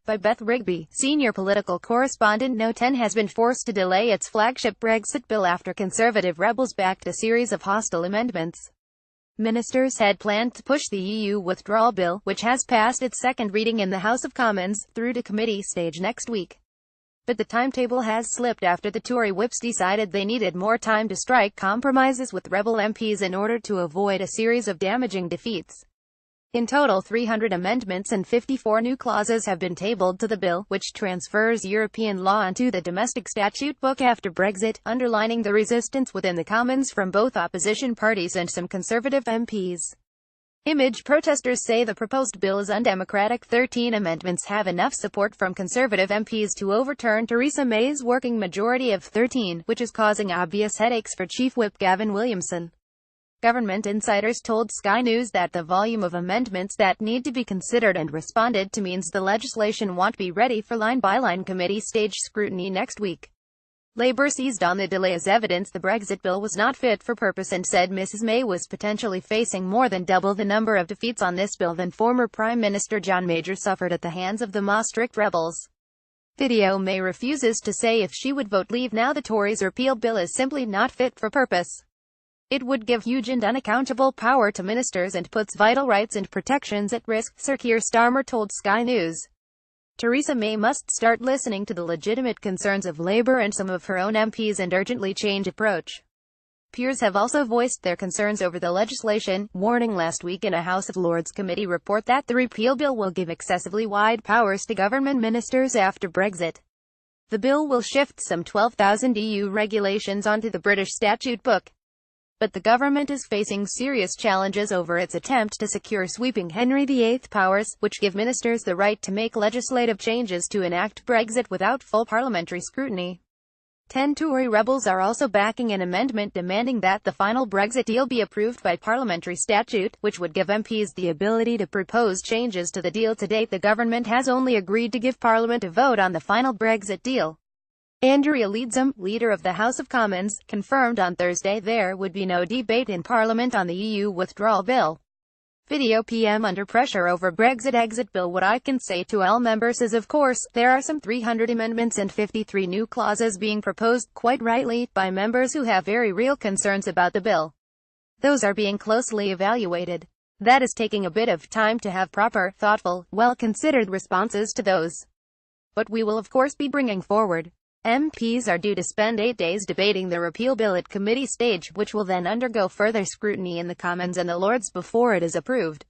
by Beth Rigby, senior political correspondent. No 10 has been forced to delay its flagship Brexit bill after Conservative rebels backed a series of hostile amendments. Ministers had planned to push the EU withdrawal bill, which has passed its second reading in the House of Commons, through to committee stage next week. But the timetable has slipped after the Tory whips decided they needed more time to strike compromises with rebel MPs in order to avoid a series of damaging defeats. In total, 300 amendments and 54 new clauses have been tabled to the bill, which transfers European law into the domestic statute book after Brexit, underlining the resistance within the Commons from both opposition parties and some Conservative MPs. Image protesters say the proposed bill is undemocratic. 13 amendments have enough support from Conservative MPs to overturn Theresa May's working majority of 13, which is causing obvious headaches for Chief Whip Gavin Williamson. Government insiders told Sky News that the volume of amendments that need to be considered and responded to means the legislation won't be ready for line-by-line committee stage scrutiny next week. Labour seized on the delay as evidence the Brexit bill was not fit for purpose and said Mrs May was potentially facing more than double the number of defeats on this bill than former Prime Minister John Major suffered at the hands of the Maastricht rebels. Video May refuses to say if she would vote leave now. The Tories' repeal bill is simply not fit for purpose. It would give huge and unaccountable power to ministers and puts vital rights and protections at risk, Sir Keir Starmer told Sky News. Theresa May must start listening to the legitimate concerns of Labour and some of her own MPs and urgently change approach. Peers have also voiced their concerns over the legislation, warning last week in a House of Lords committee report that the repeal bill will give excessively wide powers to government ministers after Brexit. The bill will shift some 12,000 EU regulations onto the British statute book. But the government is facing serious challenges over its attempt to secure sweeping Henry VIII powers, which give ministers the right to make legislative changes to enact Brexit without full parliamentary scrutiny. 10 Tory rebels are also backing an amendment demanding that the final Brexit deal be approved by parliamentary statute, which would give MPs the ability to propose changes to the deal. To date, the government has only agreed to give Parliament a vote on the final Brexit deal. Andrea Leadsom, leader of the House of Commons, confirmed on Thursday there would be no debate in Parliament on the EU withdrawal bill. Video PM under pressure over Brexit exit bill. What I can say to all members is of course, there are some 300 amendments and 53 new clauses being proposed, quite rightly, by members who have very real concerns about the bill. Those are being closely evaluated. That is taking a bit of time to have proper, thoughtful, well-considered responses to those. But we will of course be bringing forward. MPs are due to spend 8 days debating the repeal bill at committee stage, which will then undergo further scrutiny in the Commons and the Lords before it is approved.